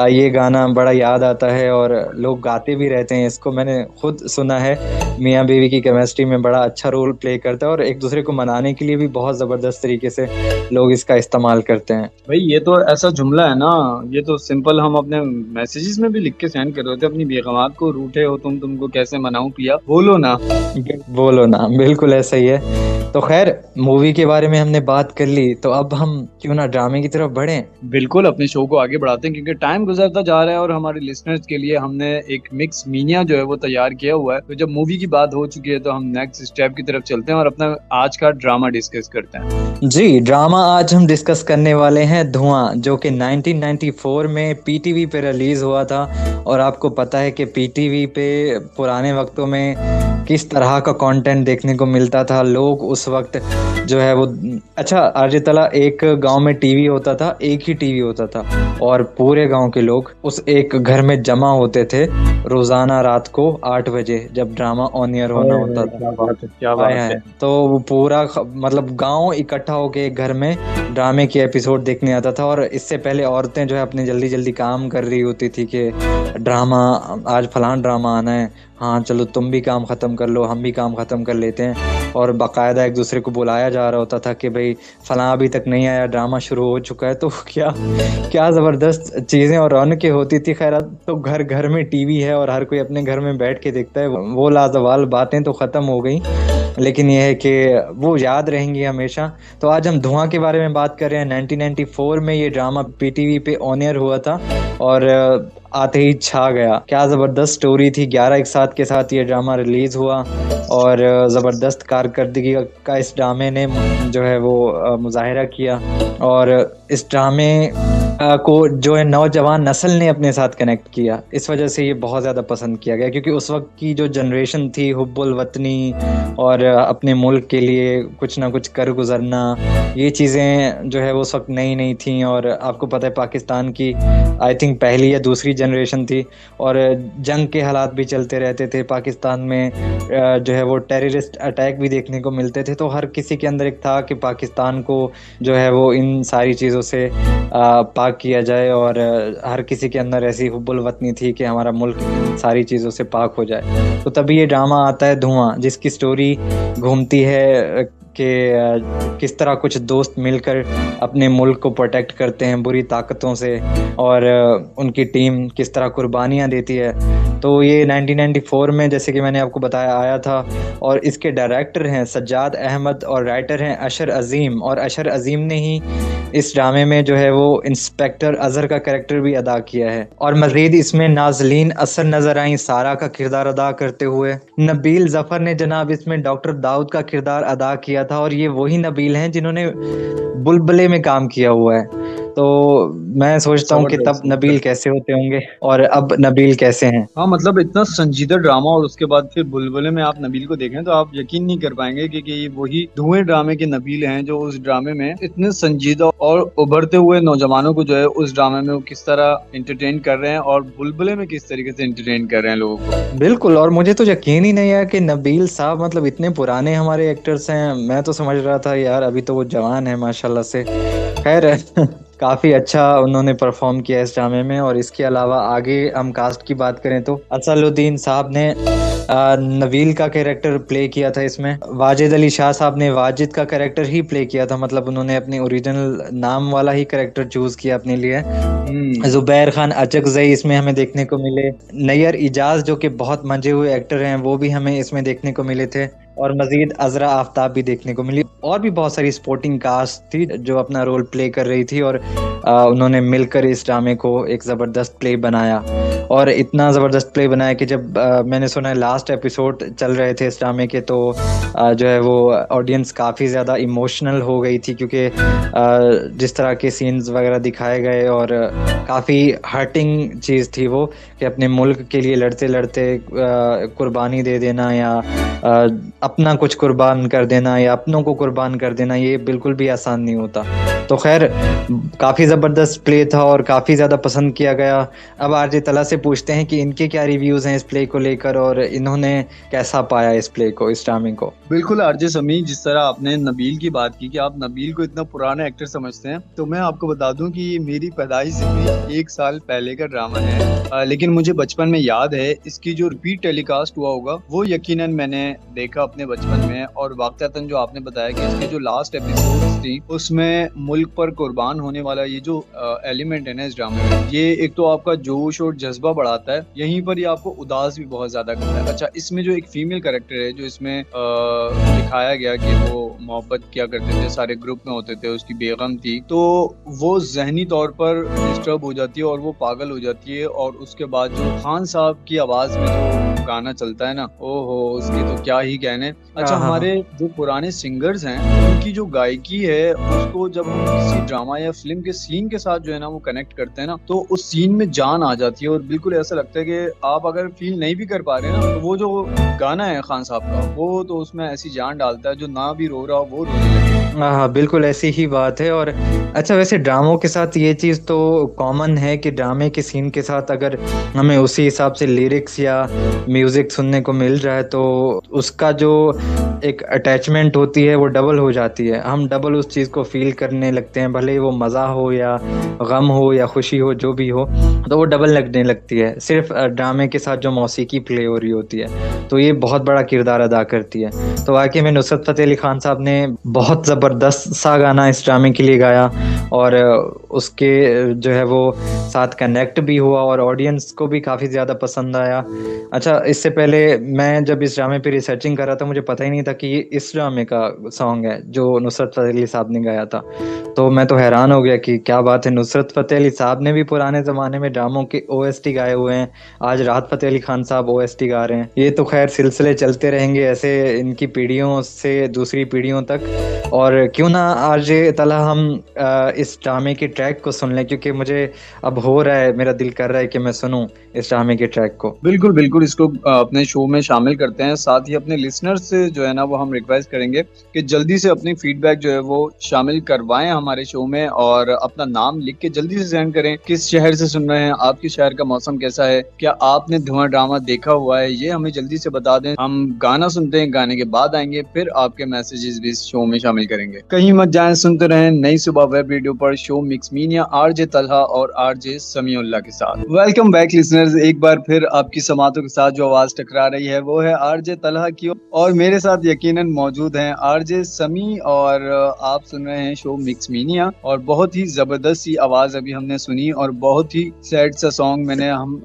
ये गाना बड़ा याद आता है और लोग गाते भी रहते हैं इसको। मैंने खुद सुना है, मियाँ बीवी की केमिस्ट्री में बड़ा अच्छा रोल प्ले करता है, और एक दूसरे को मनाने के लिए भी बहुत ज़बरदस्त तरीके से लोग इसका इस्तेमाल करते हैं। भाई ये तो ऐसा जुमला है ना, ये तो सिंपल हम अपने मैसेजेस में भी लिख के सेंड कर रहे होते अपनी बेगमात को, रूठे हो तुमको कैसे मनाऊं पिया, बोलो ना। बोलो ना, बिल्कुल ऐसा ही है। तो खैर, मूवी के बारे में हमने बात कर ली, तो अब हम क्यों ना ड्रामे की तरफ बढ़ें। बिल्कुल, अपने शो को आगे बढ़ाते हैं क्योंकि टाइम गुजरता जा रहा है, और हमारे लिसनर्स के लिए हमने एक मिक्स मीनिया जो है वो तैयार किया हुआ है। तो जब मूवी की बात हो चुकी है तो हम नेक्स्ट स्टेप की तरफ चलते हैं और अपना आज का ड्रामा डिस्कस करते हैं। जी, ड्रामा आज हम डिस्कस करने वाले हैं धुआं, जो कि 1994 में पीटीवी पे रिलीज हुआ था। और आपको पता है कि पीटीवी पे पुराने वक्तों में किस तरह का कंटेंट देखने को मिलता था। लोग उस वक्त जो है वो, अच्छा आरजे तला, एक गांव में टीवी होता था, एक ही टीवी होता था, और पूरे गांव के लोग उस एक घर में जमा होते थे रोजाना रात को 8 बजे जब ड्रामा ऑन एयर होना होता था। क्या बात है, क्या हाय बात हाय। है। तो वो पूरा मतलब गांव इकट्ठा होके एक घर में ड्रामे के एपिसोड देखने आता था। और इससे पहले औरतें जो है अपने जल्दी जल्दी काम कर रही होती थी कि ड्रामा, आज फलान ड्रामा आना है, हाँ चलो तुम भी काम खत्म कर लो, हम भी काम खत्म कर लेते हैं। और बाकायदा एक दूसरे को बुलाया जा रहा होता था कि भाई फलां अभी तक नहीं आया, ड्रामा शुरू हो चुका है। तो क्या क्या जबरदस्त चीजें और रौनकें होती थी। खैर अब तो घर घर में टीवी है और हर कोई अपने घर में बैठ के देखता है। वो लाजवाल बातें तो खत्म हो गई, लेकिन यह है कि वो याद रहेंगी हमेशा। तो आज हम धुआं के बारे में बात कर रहे हैं। 1994 में ये ड्रामा पीटीवी पे ऑन एयर हुआ था और आते ही छा गया। क्या जबरदस्त स्टोरी थी। 11 एक साथ के साथ ये ड्रामा रिलीज हुआ और जबरदस्त कारकर्दगी का इस ड्रामे ने जो है वो मुजाहिरा किया। और इस ड्रामे को जो है नौजवान नस्ल ने अपने साथ कनेक्ट किया, इस वजह से ये बहुत ज़्यादा पसंद किया गया। क्योंकि उस वक्त की जो जनरेशन थी, हुब्बुल वतनी और अपने मुल्क के लिए कुछ ना कुछ कर गुजरना, ये चीज़ें जो है वो उस वक्त नई नई थी। और आपको पता है पाकिस्तान की आई थिंक पहली या दूसरी जनरेशन थी और जंग के हालात भी चलते रहते थे पाकिस्तान में। जो है वो टेररिस्ट अटैक भी देखने को मिलते थे। तो हर किसी के अंदर एक था कि पाकिस्तान को जो है वो इन सारी चीज़ों से पाक किया जाए। और हर किसी के अंदर ऐसी हुब्बुल वतनी थी कि हमारा मुल्क सारी चीज़ों से पाक हो जाए। तो तभी ये ड्रामा आता है धुआं, जिसकी स्टोरी घूमती है कि किस तरह कुछ दोस्त मिलकर अपने मुल्क को प्रोटेक्ट करते हैं बुरी ताकतों से, और उनकी टीम किस तरह कुर्बानियाँ देती है। तो ये 1994 में, जैसे कि मैंने आपको बताया, आया था। और इसके डायरेक्टर हैं सज्जाद अहमद और राइटर हैं अशर अजीम। और अशर अजीम ने ही इस ड्रामे में जो है वो इंस्पेक्टर अजहर का कैरेक्टर भी अदा किया है। और मजीद इसमें नाजलीन असर नजर आई सारा का किरदार अदा करते हुए। नबील जफर ने जनाब इसमें डॉक्टर दाऊद का किरदार अदा किया था। और ये वही नबील हैं जिन्होंने बुलबुले में काम किया हुआ है। तो मैं सोचता हूँ कि तब नबील कैसे होते होंगे और अब नबील कैसे हैं। हाँ, मतलब इतना संजीदा ड्रामा और उसके बाद फिर बुलबुले में आप नबील को देखें तो आप यकीन नहीं कर पाएंगे कि ये वही धुएं ड्रामे के नबील हैं, जो उस ड्रामे में इतने संजीदा और उभरते हुए नौजवानों को जो है उस ड्रामे में वो किस तरह एंटरटेन कर रहे हैं और बुलबुले में किस तरीके से एंटरटेन कर रहे हैं लोगों को। बिल्कुल। और मुझे तो यकीन ही नहीं है कि नबील साहब मतलब इतने पुराने हमारे एक्टर्स हैं। मैं तो समझ रहा था यार अभी तो वो जवान है माशाल्लाह से। खैर काफी अच्छा उन्होंने परफॉर्म किया इस ड्रामे में। और इसके अलावा आगे हम कास्ट की बात करें तो असलुद्दीन साहब ने नबील का कैरेक्टर प्ले किया था इसमें। वाजिद अली शाह साहब ने वाजिद का कैरेक्टर ही प्ले किया था, मतलब उन्होंने अपने ओरिजिनल नाम वाला ही कैरेक्टर चूज किया अपने लिए। जुबैर खान अचकजई इसमें हमें देखने को मिले। नैयर इजाज जो कि बहुत मंजे हुए एक्टर हैं, वो भी हमें इसमें देखने को मिले थे। और मजीद अजरा आफ्ताब भी देखने को मिली। और भी बहुत सारी स्पोर्टिंग कास्ट थी जो अपना रोल प्ले कर रही थी। और उन्होंने मिलकर इस ड्रामे को एक ज़बरदस्त प्ले बनाया। और इतना ज़बरदस्त प्ले बनाया कि जब मैंने सुना है लास्ट एपिसोड चल रहे थे इस ड्रामे के, तो जो है वो ऑडियंस काफ़ी ज़्यादा इमोशनल हो गई थी। क्योंकि जिस तरह के सीन्स वगैरह दिखाए गए और काफ़ी हर्टिंग चीज़ थी वो, कि अपने मुल्क के लिए लड़ते लड़ते कुर्बानी दे देना या अपना कुछ कुर्बान कर देना या अपनों को कुर्बान कर देना, ये बिल्कुल भी आसान नहीं होता। तो खैर काफ़ी ज़बरदस्त प्ले था और काफ़ी ज़्यादा पसंद किया गया। अब आरजे तला से पूछते हैं कि इनके क्या रिव्यूज़ हैं इस प्ले को लेकर और इन्होंने कैसा पाया इस प्ले को, इस ड्रामे को। बिल्कुल आरजे समी, जिस तरह आपने नबील की बात की कि आप नबील को इतना पुराना एक्टर समझते हैं, तो मैं आपको बता दूं कि मेरी पैदाइश से भी 1 साल पहले का ड्रामा है। लेकिन मुझे बचपन में याद है इसकी जो रिपीट टेलीकास्ट हुआ होगा वो यकीनन मैंने देखा अपने बचपन में। और वाक़तन जो आपने बताया कि इसके जो लास्ट एपिसोड थी उसमें मुल्क पर कुर्बान होने वाला ये जो एलिमेंट है ना इस ड्रामे में, ये एक तो आपका जोश और जज्बा बढ़ाता है, यहीं पर ये आपको उदास भी बहुत ज्यादा करता है। अच्छा, इसमें जो एक फीमेल कैरेक्टर है जो इसमें दिखाया गया कि वो मोहब्बत किया करते थे, सारे ग्रुप में होते थे, उसकी बेगम थी, तो वो जहनी तौर पर डिस्टर्ब हो जाती है और वो पागल हो जाती है। और उसके बाद जो खान साहब की आवाज में जो गाना चलता है ना, ओहो, उसके तो क्या ही कहने। अच्छा, हमारे जो पुराने सिंगर्स हैं उनकी जो गायकी है उसको जब हम किसी ड्रामा या फिल्म के सीन के साथ जो है ना वो कनेक्ट करते हैं ना, तो उस सीन में जान आ जाती है और बिल्कुल ऐसा लगता है कि आप अगर फील नहीं भी कर पा रहे ना, तो वो जो गाना है खान साहब का, वो तो उसमें ऐसी जान डालता है, जो ना भी रो रहा हो वो रोने लगे। हाँ, बिल्कुल ऐसी ही बात है। और अच्छा, वैसे ड्रामों के साथ ये चीज़ तो कॉमन है कि ड्रामे के सीन के साथ अगर हमें उसी हिसाब से लिरिक्स या म्यूज़िक सुनने को मिल रहा है तो उसका जो एक अटैचमेंट होती है वो डबल हो जाती है। हम डबल उस चीज़ को फ़ील करने लगते हैं, भले ही वो मज़ा हो या गम हो या खुशी हो, जो भी हो, तो वो डबल लगने लगती है सिर्फ ड्रामे के साथ जो मौसीकी प्ले हो रही होती है। तो ये बहुत बड़ा किरदार अदा करती है। तो वाकई में नुसरत फ़तेह अली खान साहब ने बहुत ज़बरदस्त सा गाना इस ड्रामे के लिए गाया और उसके जो है वो साथ कनेक्ट भी हुआ और ऑडियंस को भी काफ़ी ज़्यादा पसंद आया। अच्छा, इससे पहले मैं जब इस ड्रामे पे रिसर्चिंग कर रहा था, मुझे पता ही नहीं था कि ये इस ड्रामे का सॉन्ग है जो नुसरत फ़तेह अली साहब ने गाया था। तो मैं तो हैरान हो गया कि क्या बात है, नुसरत फ़तेह अली साहब ने भी पुराने ज़माने में ड्रामों के ओएसटी गाए हुए हैं, आज राहत फ़तेह अली खान साहब ओएसटी गा रहे हैं। ये तो खैर सिलसिले चलते रहेंगे ऐसे, इनकी पीढ़ियों से दूसरी पीढ़ियों तक। और क्यों ना आरजे तलहा हम इस ड्रामे के ट्रैक को सुन लें, क्योंकि मुझे अब हो रहा है, मेरा दिल कर रहा है कि मैं सुनूं इस ड्रामे के ट्रैक को। बिल्कुल बिल्कुल, इसको अपने शो में शामिल करते हैं। साथ ही अपने लिसनर्स से जो है ना वो हम रिक्वेस्ट करेंगे कि जल्दी से अपनी फीडबैक जो है वो शामिल करवाएं हमारे शो में, और अपना नाम लिख के जल्दी से सेंड करें। किस शहर से सुन रहे हैं, आपके शहर का मौसम कैसा है, क्या आपने धुआं ड्रामा देखा हुआ है, ये हमें जल्दी से बता दें। हम गाना सुनते हैं, गाने के बाद आएंगे, फिर आपके मैसेजेस भी इस शो में शामिल करेंगे। कहीं मत जाएं, सुनते रहें नई सुबह वेब रेडियो पर show mix mania RJ Talha और आरजे समीउल्लाह के साथ। वेलकम बैक लिसनर्स, एक बार फिर आपकी समातों के साथ जो आवाज टकरा रही है वो है आरजे तलहा की, और मेरे साथ यकीनन मौजूद हैं आरजे समी, और आप सुन रहे हैं शो मिक्स मीनिया। और बहुत ही जबरदस्त सी आवाज अभी हमने सुनी और बहुत ही सैड सा सॉन्ग।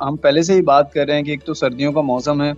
हम पहले से ही बात कर रहे हैं कि एक तो सर्दियों का मौसम है,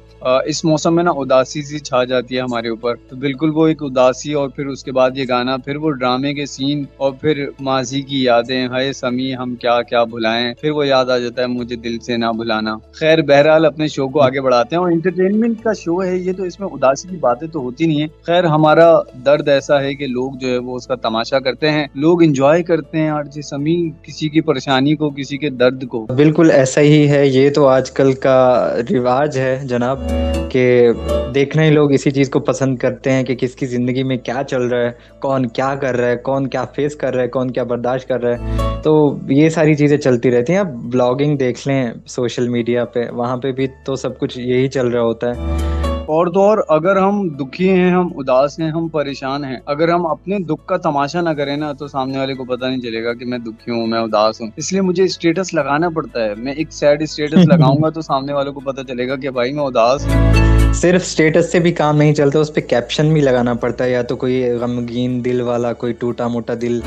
इस मौसम में ना उदासी सी छा जाती है हमारे ऊपर, तो बिल्कुल वो एक उदासी, और फिर उसके बाद ये गाना, फिर वो ड्रामे के सीन, और फिर माजी की यादें, हाय समी हम क्या क्या भुलाएं, फिर वो याद आ जाता है मुझे दिल से ना भुलाना। खैर बहरहाल अपने शो को आगे बढ़ाते हैं, और इंटरटेनमेंट का शो है ये, तो इसमें उदासी की बातें तो होती नहीं है। खैर हमारा दर्द ऐसा है कि लोग जो है वो उसका तमाशा करते हैं, लोग एंजॉय करते हैं आरजे समी किसी की परेशानी को, किसी के दर्द को। बिल्कुल ऐसा ही है, ये तो आजकल का रिवाज है जनाब, कि देखना ही लोग इसी चीज़ को पसंद करते हैं कि किसकी ज़िंदगी में क्या चल रहा है, कौन क्या कर रहा है, कौन क्या फेस कर रहा है, कौन क्या बर्दाश्त कर रहा है। तो ये सारी चीज़ें चलती रहती हैं। आप ब्लॉगिंग देख लें सोशल मीडिया पे, वहाँ पे भी तो सब कुछ यही चल रहा होता है। और तो और, अगर हम दुखी हैं, हम उदास हैं, हम परेशान हैं, अगर हम अपने दुख का तमाशा ना करें ना, तो सामने वाले को पता नहीं चलेगा कि मैं दुखी हूँ, मैं उदास हूँ। इसलिए मुझे स्टेटस लगाना पड़ता है। मैं एक सैड स्टेटस लगाऊंगा तो सामने वालों को पता चलेगा कि भाई मैं उदास हूँ। सिर्फ स्टेटस से भी काम नहीं चलता, उस पे कैप्शन भी लगाना पड़ता है, या तो कोई गमगीन दिल वाला, कोई टूटा मोटा दिल,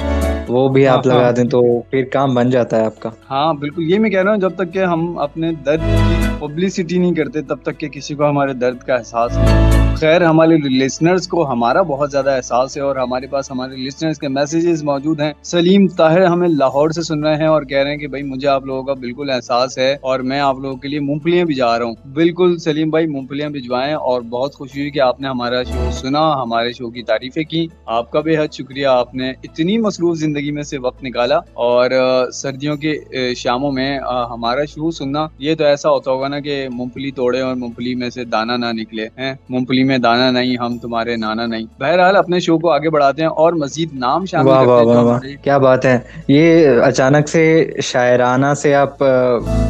वो भी हाँ आप लगा हाँ दें तो फिर काम बन जाता है आपका। हाँ, बिल्कुल ये मैं कह रहा हूँ, जब तक कि हम अपने दर्द की पब्लिसिटी नहीं करते तब तक कि किसी को हमारे दर्द का एहसास नहीं। खैर हमारे लिसनर्स को हमारा बहुत ज्यादा एहसास है, और हमारे पास हमारे लिसनर्स के मैसेजेस मौजूद हैं। सलीम ताहिर हमें लाहौर से सुन रहे हैं और कह रहे हैं कि भाई मुझे आप लोगों का बिल्कुल एहसास है, और मैं आप लोगों के लिए मूंगफलियां भिजवा रहा हूँ। बिल्कुल सलीम भाई, मूंगफलियां भिजवाएं, और बहुत खुशी हुई कि आपने हमारा शो सुना, हमारे शो की तारीफें की। आपका बेहद शुक्रिया, आपने इतनी मसरूफ जिंदगी में से वक्त निकाला, और सर्दियों के शामों में हमारा शो सुनना, ये तो ऐसा होता होगा ना कि मूंगफली तोड़े और मूंगफली में से दाना ना निकले हैं। मूंगफली में दाना नहीं, हम तुम्हारे नाना नहीं। बहरहाल अपने शो को आगे बढ़ाते हैं और मजीद नाम शामिल वाह करते वाह हैं जो वाह वाह, हमारे। क्या बात है। ये अचानक से शायराना से आप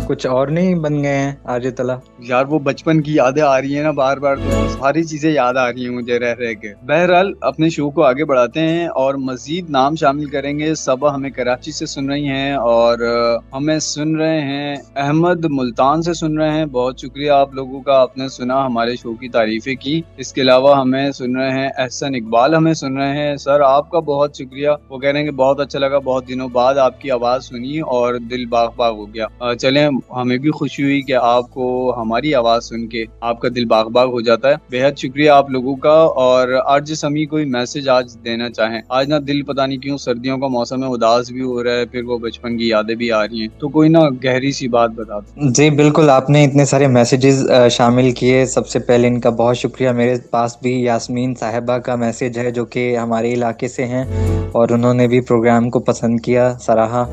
कुछ और नहीं बन गए हैं आरजे तला? यार वो बचपन की यादें आ रही है ना बार बार, तो सारी चीजें याद आ रही हैं मुझे रह रह के। बहरहाल अपने शो को आगे बढ़ाते हैं और मजीद नाम शामिल करेंगे। सबा हमें कराची से सुन रही हैं, और हमें सुन रहे हैं अहमद मुल्तान से सुन रहे हैं। बहुत शुक्रिया आप लोगों का, आपने सुना, हमारे शो की तारीफें की। इसके अलावा हमें सुन रहे हैं एहसन इकबाल, हमें सुन रहे हैं। सर आपका बहुत शुक्रिया, वो कह रहे हैं कि बहुत अच्छा लगा, बहुत दिनों बाद आपकी आवाज सुनी और दिल बाग बाग हो गया। चलें, हमें भी खुशी हुई कि आपको हमारी आवाज सुन के आपका दिल बाग बाग हो जाता है। बेहद शुक्रिया आप लोगों का। और आरजे समी कोई मैसेज आज देना चाहें? आज ना दिल पता नहीं क्यों, सर्दियों का मौसम है, उदास भी हो रहा है, फिर वो बचपन की यादें भी आ रही हैं, तो कोई ना गहरी सी बात बता दो। जी बिल्कुल, आपने इतने सारे मैसेजेस शामिल किए, सबसे पहले इनका बहुत शुक्रिया मेरे पास भी यास्मीन साहिबा का मैसेज है, जो कि हमारे इलाके से हैं, और उन्होंने भी प्रोग्राम को पसंद किया, सराहा,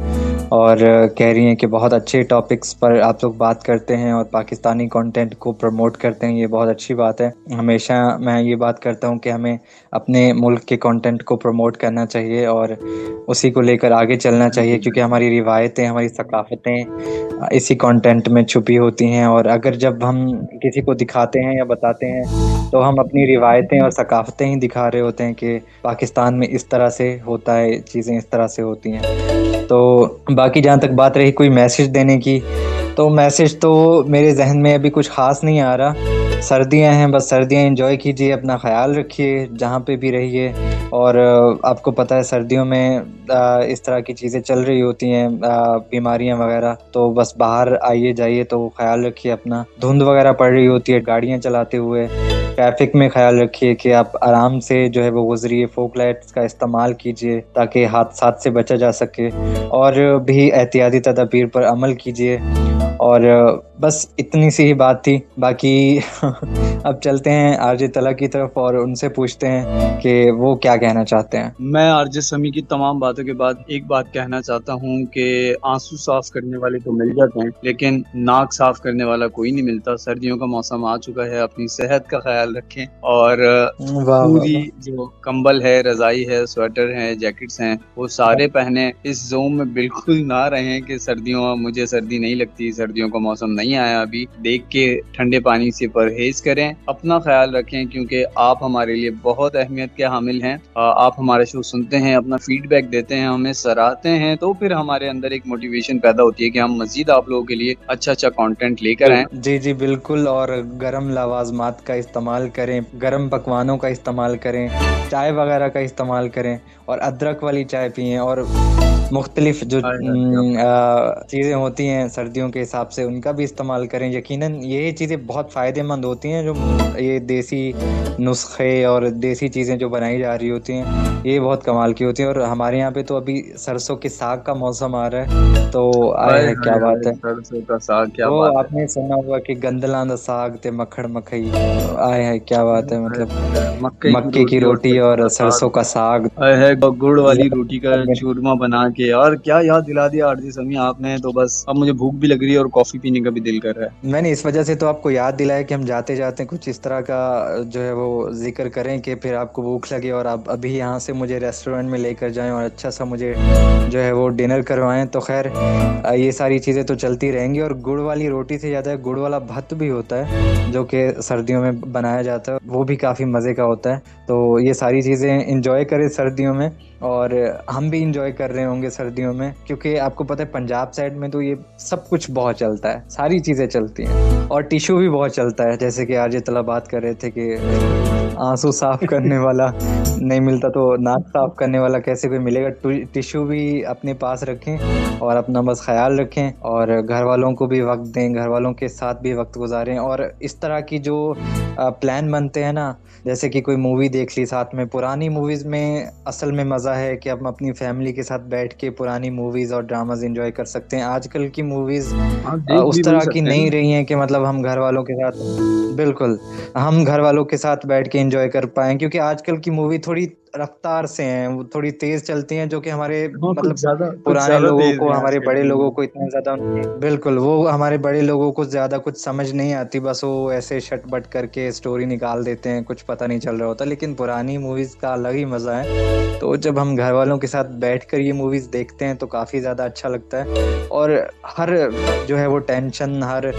और कह रही हैं कि बहुत अच्छे टॉपिक्स पर आप लोग बात करते हैं और पाकिस्तानी कंटेंट को प्रमोट करते हैं। ये बहुत अच्छी बात है। हमेशा मैं ये बात करता हूँ कि हमें अपने मुल्क के कंटेंट को प्रमोट करना चाहिए और उसी को लेकर आगे चलना चाहिए, बिल्कुल क्योंकि बिल्कुल। हमारी रिवायतें, हमारी सकाफतें इसी कंटेंट में छुपी होती हैं। और अगर जब हम किसी को दिखाते हैं या बताते हैं, तो हम अपनी रिवायतें और सकाफतें ही दिखा रहे होते हैं कि पाकिस्तान में इस तरह से होता है, चीज़ें इस तरह से होती हैं। तो बाकी जहाँ तक बात रही कोई मैसेज देने की, तो मैसेज तो मेरे जहन में अभी कुछ ख़ास नहीं आ रहा। सर्दियाँ हैं, बस सर्दियाँ एंजॉय कीजिए, अपना ख्याल रखिए जहाँ पे भी रहिए। और आपको पता है सर्दियों में इस तरह की चीज़ें चल रही होती हैं, बीमारियाँ वगैरह, तो बस बाहर आइए जाइए तो ख्याल रखिए अपना। धुंध वगैरह पड़ रही होती है गाड़ियाँ चलाते हुए, ट्रैफिक में ख्याल रखिए कि आप आराम से जो है वो गुजरिए, फोक लाइट्स का इस्तेमाल कीजिए ताकि हादसात से बचा जा सके, और भी एहतियाती तदाबीर पर अमल कीजिए। और बस इतनी सी ही बात थी। बाकी अब चलते हैं आरजे तला की तरफ और उनसे पूछते हैं कि वो क्या कहना चाहते हैं। मैं आरजे समी की तमाम बातों के बाद एक बात कहना चाहता हूँ कि आंसू साफ करने वाले तो मिल जाते हैं, लेकिन नाक साफ करने वाला कोई नहीं मिलता। सर्दियों का मौसम आ चुका है, अपनी सेहत का ख्याल रखें और वाह वाह पूरी वाह। जो कंबल है, रजाई है, स्वेटर है, जैकेट्स हैं, वो सारे पहने। इस जोन में बिल्कुल ना रहें कि सर्दियों, मुझे सर्दी नहीं लगती, सर्दियों का मौसम नहीं आया अभी, देख के ठंडे पानी से परहेज करें, अपना ख्याल रखें, क्योंकि आप हमारे लिए बहुत अहमियत के हामिल हैं। आप हमारे शो सुनते हैं, अपना फीडबैक देते हैं, हमें सराहते हैं, तो फिर हमारे अंदर एक मोटिवेशन पैदा होती है कि हम मजीद आप लोगों के लिए अच्छा अच्छा कंटेंट लेकर आएं। जी जी बिल्कुल। और गरम लवाजमात का इस्तेमाल करें, गरम पकवानों का इस्तेमाल करें, चाय वगैरह का इस्तेमाल करें, और अदरक वाली चाय पिएं, और मुख्तलिफ जो हाय हाय, क्या बात। चीज़ें होती हैं सर्दियों के हिसाब से, उनका भी इस्तेमाल करें। यकीनन ये चीज़ें बहुत फ़ायदेमंद होती हैं, जो ये देसी नुस्खे और देसी चीज़ें जो बनाई जा रही होती हैं, ये बहुत कमाल की होती हैं। और हमारे यहाँ पे तो अभी सरसों के साग का मौसम आ रहा है, तो आए हाय है हाय क्या बात हाय, है। सरसों का साग, क्या वो बात है। आपने सुना होगा कि गंदलां दा साग ते मक्खन मकई, आए है क्या बात है। हाय मतलब हाय, मक्के की मक्के की रोटी और रोटी सरसों और का साग। सरसों का साग। हाय है, गुड़ वाली रोटी का चूरमा बना के, और क्या याद दिला दिया आरजी समी आपने, तो बस अब मुझे भूख भी लग रही है और कॉफी पीने का भी दिल कर रहा है। मैंने इस वजह से तो आपको याद दिलाया कि हम जाते जाते कुछ इस तरह का जो है वो जिक्र करें कि फिर आपको भूख लगे और आप अभी यहाँ से मुझे रेस्टोरेंट में लेकर जाएं और अच्छा सा मुझे जो है वो डिनर करवाएं। तो खैर ये सारी चीज़ें तो चलती रहेंगी। और गुड़ वाली रोटी से ज़्यादा गुड़ वाला भत्त भी होता है, जो कि सर्दियों में बनाया जाता है, वो भी काफ़ी मज़े का होता है। तो ये सारी चीज़ें इंजॉय करें सर्दियों में, और हम भी इंजॉय कर रहे होंगे सर्दियों में, क्योंकि आपको पता है पंजाब साइड में तो ये सब कुछ बहुत चलता है, सारी चीज़ें चलती हैं, और टिश्यू भी बहुत चलता है। जैसे कि आज ये तला बात कर रहे थे कि आंसू साफ करने वाला नहीं मिलता, तो नाक साफ करने वाला कैसे कोई मिलेगा। टिश्यू भी अपने पास रखें और अपना बस ख्याल रखें, और घर वालों को भी वक्त दें, घर वालों के साथ भी वक्त गुजारें। और इस तरह की जो प्लान बनते हैं ना, जैसे कि कोई मूवी देख ली साथ में, पुरानी मूवीज़ में असल में मज़ा है कि हम अपनी फैमिली के साथ बैठ के पुरानी मूवीज़ और ड्रामाज एंजॉय कर सकते हैं। आजकल की मूवीज़ हाँ, देख भी उस वही तरह की सकते हैं नहीं ना। रही हैं कि मतलब हम घर वालों के साथ, बिल्कुल, हम घर वालों के साथ बैठ के एंजॉय कर पाएँ, क्योंकि आजकल की मूवी थोड़ी रफ्तार से हैं, वो थोड़ी तेज़ चलती हैं, जो कि हमारे हाँ, मतलब कुछ पुराने ज्यादा लोगों तेज को, है हमारे आजकल बड़े की लोगों मूवी। को इतना ज़्यादा बिल्कुल, वो हमारे बड़े लोगों को ज़्यादा कुछ समझ नहीं आती, बस वो ऐसे शट-बट करके स्टोरी निकाल देते हैं, कुछ पता नहीं चल रहा होता। लेकिन पुरानी मूवीज़ का अलग ही मज़ा है। तो जब हम घर वालों के साथ बैठकर ये मूवीज़ देखते हैं तो काफ़ी ज़्यादा अच्छा लगता है। और हर जो है वो टेंशन, हर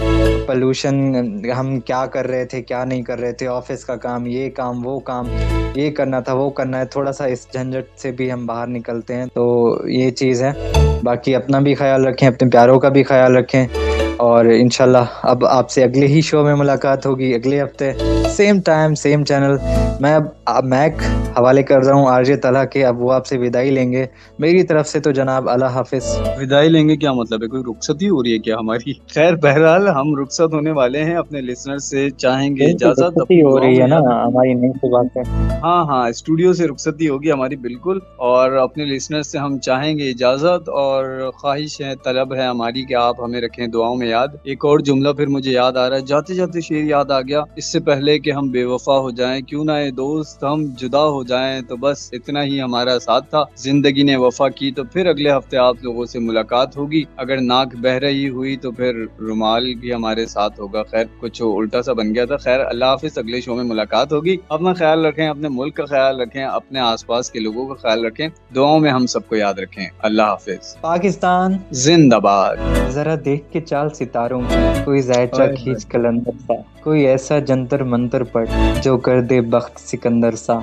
पॉल्यूशन, हम क्या कर रहे थे, क्या नहीं कर रहे थे, ऑफ़िस का काम, ये काम, वो काम, ये करना था, वो करना है, थोड़ा-सा इस झंझट से भी हम बाहर निकलते हैं, तो ये चीज़ है। बाकी अपना भी ख़्याल रखें, अपने प्यारों का भी ख़्याल रखें, और इंशाल्लाह अब आपसे अगले ही शो में मुलाकात होगी, अगले हफ़्ते, सेम टाइम, सेम चैनल। मैं अब मैक हवाले कर रहा हूँ आरजे तलहा के, अब वो आपसे विदाई लेंगे। मेरी तरफ से तो जनाब अल्लाह हाफ़िज़। विदाई लेंगे क्या मतलब है, कोई रुखसती हो रही है क्या हमारी? खैर बहरहाल हम रुखसत होने वाले हैं, अपने लिसनर से चाहेंगे बिल्कुल, इजाजत, रुखसती अपनी हो दुआओं रही में है ना याद रखेंगे। हमारी नई सुबह से। हाँ हाँ, स्टूडियो से रुखसती होगी हमारी बिल्कुल, और अपने लिसनर से हम चाहेंगे इजाजत, और ख्वाहिश है, तलब है हमारी कि आप हमें रखें दुआओं में। याद। एक और जुमला फिर मुझे याद आ रहा है, जाते जाते शेर याद आ गया, इससे पहले कि हम बेवफा हो जाएं, क्यों ना ये दोस्त हम जुदा हो जाएं, तो बस इतना ही हमारा साथ था, जिंदगी ने वफा की। तो फिर अगले हफ्ते आप लोगों से मुलाकात होगी, अगर नाक बह रही हुई तो फिर रुमाल भी हमारे साथ होगा। खैर कुछ उल्टा सा बन गया था। खैर अल्लाह हाफिज, अगले शो में मुलाकात होगी। अपना ख्याल रखें, अपने मुल्क का ख्याल रखें, अपने आसपास के लोगों का ख्याल रखें, दुआओं में हम सबको याद रखें। अल्लाह हाफिज। पाकिस्तान जिंदाबाद। जरा देख के चाल सितारों की, कोई जायचा ओए खींच कलंदर सा, कोई ऐसा जंतर मंतर पढ़ जो कर दे बख्त सिकंदर सा,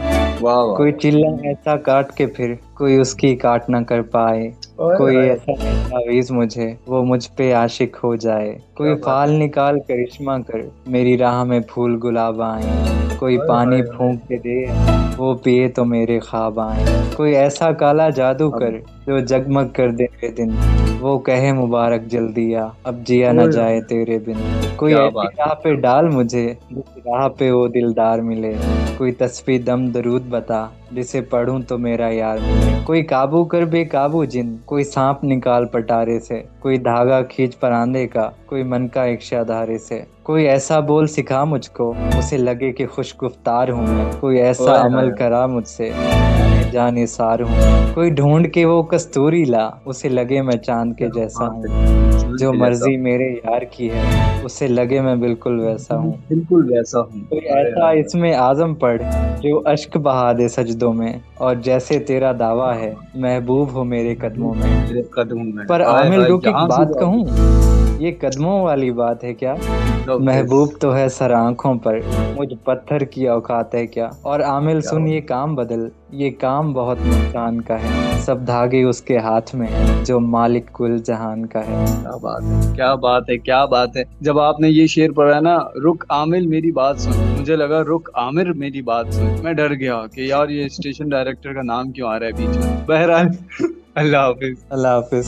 वाह वाह कोई वाह। चिल्ला ऐसा काट के फिर कोई उसकी काट ना कर पाए, ओए कोई ओए, ऐसा तावीज मुझे वो मुझ पे आशिक हो जाए, क्या कोई बात फाल है। निकाल करिश्मा कर मेरी राह में फूल गुलाब आए, कोई ओए पानी ओए ओए, फूंक के दे वो पिए तो मेरे ख्वाब आए, कोई ऐसा काला जादू अब कर जो जगमग कर दे मेरे दिन, वो कहे मुबारक जल्दी आ अब जिया न ओए जाए ओए, तेरे बिन, कोई क्या ऐसी बात है, राह पे क्या बात। डाल मुझे जिस राह पे वो दिलदार मिले, कोई तस्बीह दम दरूद बता जिसे पढ़ूं तो मेरा यार मिले, कोई काबू कर बेकाबू जिन, कोई सांप निकाल पटारे से, कोई धागा खींच परांदे का, कोई मन का इक्शा धारे से, कोई ऐसा बोल सिखा मुझको उसे लगे कि खुश गुफ्तार हूँ मैं, कोई ऐसा ओए अमल ओए, करा मुझसे जाने सार हूँ, कोई ढूंढ के वो कस्तूरी ला उसे लगे मैं चांद के क्या जैसा बात हूँ, है, चांद जो के जैसा। मर्जी मेरे यार की है उसे लगे मैं बिल्कुल वैसा हूँ, बिल्कुल वैसा हूँ। कोई हाय ऐसा हाय, इसमें आजम पढ़ जो अश्क बहा दे सजदों में, और जैसे तेरा दावा है महबूब हो मेरे कदमों में। मेरे कदमों में। पर हाय आमिल हाय, रुक एक जहाँ से बात बात कहूँ, है। ये कदमों वाली बात है क्या, हाफिज। महबूब तो है सर आंखों पर, मुझ पत्थर की औकात है क्या। और आमिल क्या सुन बात, ये काम बदल, ये काम बहुत नुकसान का है, सब धागे उसके हाथ में है जो मालिक कुल जहान का है। क्या बात है, क्या बात है, क्या बात है। जब आपने ये शेर पढ़ा ना, रुक आमिल मेरी बात सुन, मुझे लगा रुक आमिर मेरी बात सुन। मैं डर गया कि यार ये स्टेशन डायरेक्टर का नाम क्यों आ रहा है बीच में। बहरहाल अल्लाह हाफिज। अल्लाह हाफिज।